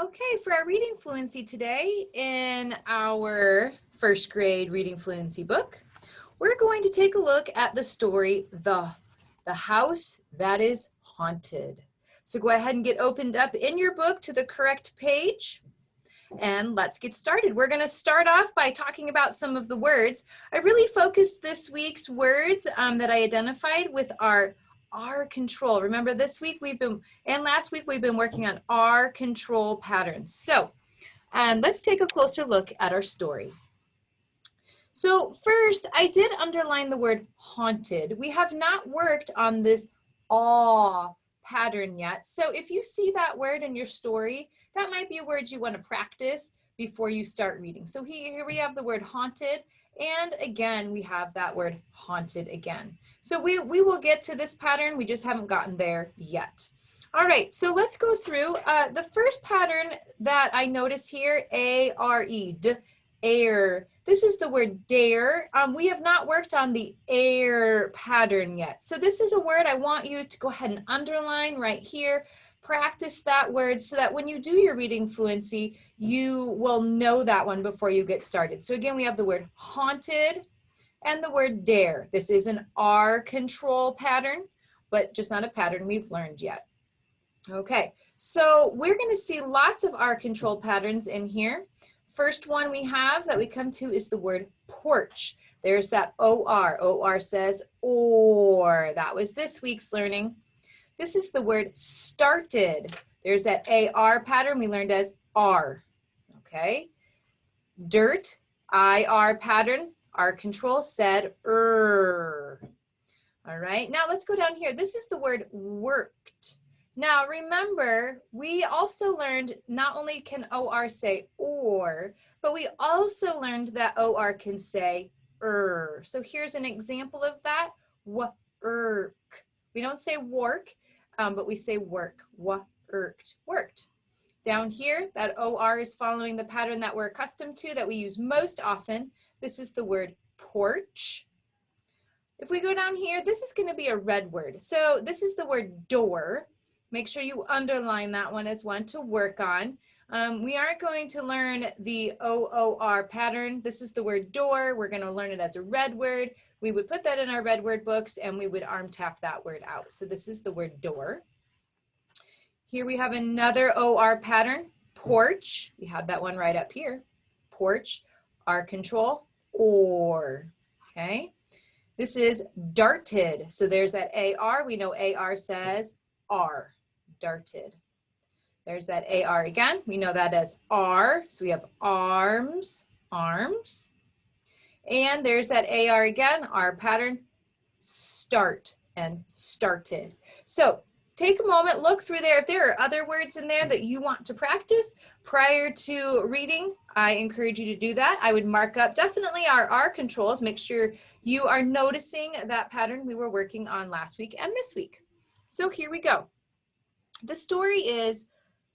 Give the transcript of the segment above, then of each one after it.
Okay, for our reading fluency today in our first grade reading fluency book, we're going to take a look at the story, The House That Is Haunted. So go ahead and get opened up in your book to the correct page. And let's get started. We're going to start off by talking about some of the words. I really focused this week's words that I identified with our control. Remember this week and last week we've been working on our control patterns. So let's take a closer look at our story. So first, I did underline the word haunted. We have not worked on this awe pattern yet. So if you see that word in your story, that might be a word you want to practice before you start reading. So here we have the word haunted, and again, we have that word haunted again. So we will get to this pattern. We just haven't gotten there yet. All right, so let's go through. The first pattern that I notice here, A-R-E, air. This is the word dare. We have not worked on the air pattern yet. So this is a word I want you to go ahead and underline right here. Practice that word so that when you do your reading fluency, you will know that one before you get started. So again, we have the word haunted and the word dare. This is an R control pattern, but just not a pattern we've learned yet. Okay, so we're going to see lots of R control patterns in here. First one we have that we come to is the word porch. There's that O-R. O-R says or. That was this week's learning. This is the word started. There's that A-R pattern we learned as R. Okay. Dirt, I-R pattern. R control said All right. Now let's go down here. This is the word worked. Now remember, we also learned not only can OR say or, but we also learned that OR can say So here's an example of that. Work. We don't say work, but we say work. Worked. Down here, that OR is following the pattern that we're accustomed to, that we use most often. This is the word porch. If we go down here, this is going to be a red word. So this is the word door. Make sure you underline that one as one to work on. We aren't going to learn the OOR pattern. This is the word door. We're going to learn it as a red word. We would put that in our red word books and we would arm tap that word out. So this is the word door. Here we have another OR pattern, porch. We had that one right up here. Porch, R control, or. Okay. This is darted. So there's that AR. We know AR says R. Darted. There's that AR again. We know that as R. So we have arms. And there's that AR again, R pattern, start and started. So take a moment, look through there. If there are other words in there that you want to practice prior to reading, I encourage you to do that. I would mark up definitely our R controls. Make sure you are noticing that pattern we were working on last week and this week. So here we go. The story is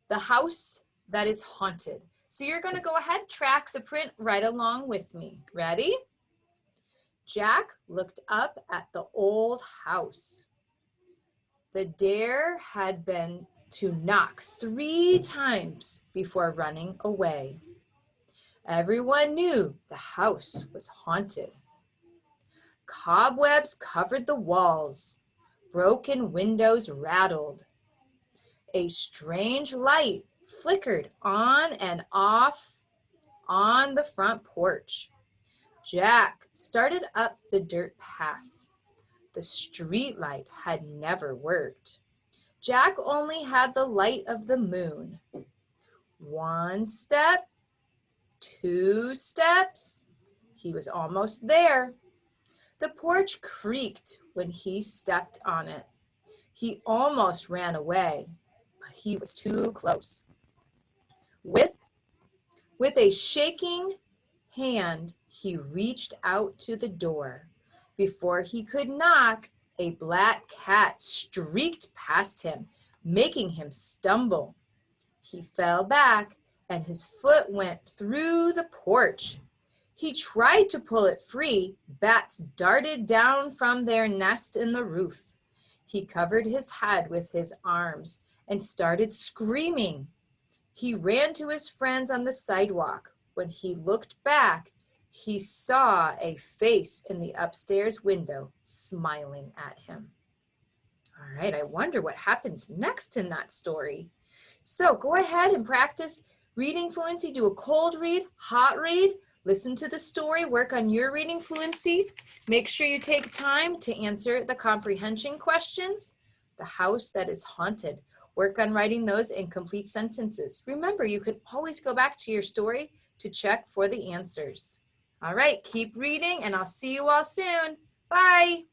The House That Is Haunted. So you're going to go ahead, track the print right along with me. Ready? Jack looked up at the old house. The dare had been to knock 3 times before running away. Everyone knew the house was haunted. Cobwebs covered the walls. Broken windows rattled. A strange light flickered on and off on the front porch. Jack started up the dirt path. The street light had never worked. Jack only had the light of the moon. 1 step, 2 steps. He was almost there. The porch creaked when he stepped on it. He almost ran away, but he was too close. With a shaking hand, he reached out to the door. Before he could knock, a black cat streaked past him, making him stumble. He fell back, and his foot went through the porch. He tried to pull it free. Bats darted down from their nest in the roof. He covered his head with his arms and started screaming. He ran to his friends on the sidewalk. When he looked back, he saw a face in the upstairs window smiling at him. All right, I wonder what happens next in that story. So go ahead and practice reading fluency. Do a cold read, hot read, listen to the story, work on your reading fluency. Make sure you take time to answer the comprehension questions. The house that is haunted. Work on writing those in complete sentences. Remember, you can always go back to your story to check for the answers. All right, keep reading, and I'll see you all soon. Bye.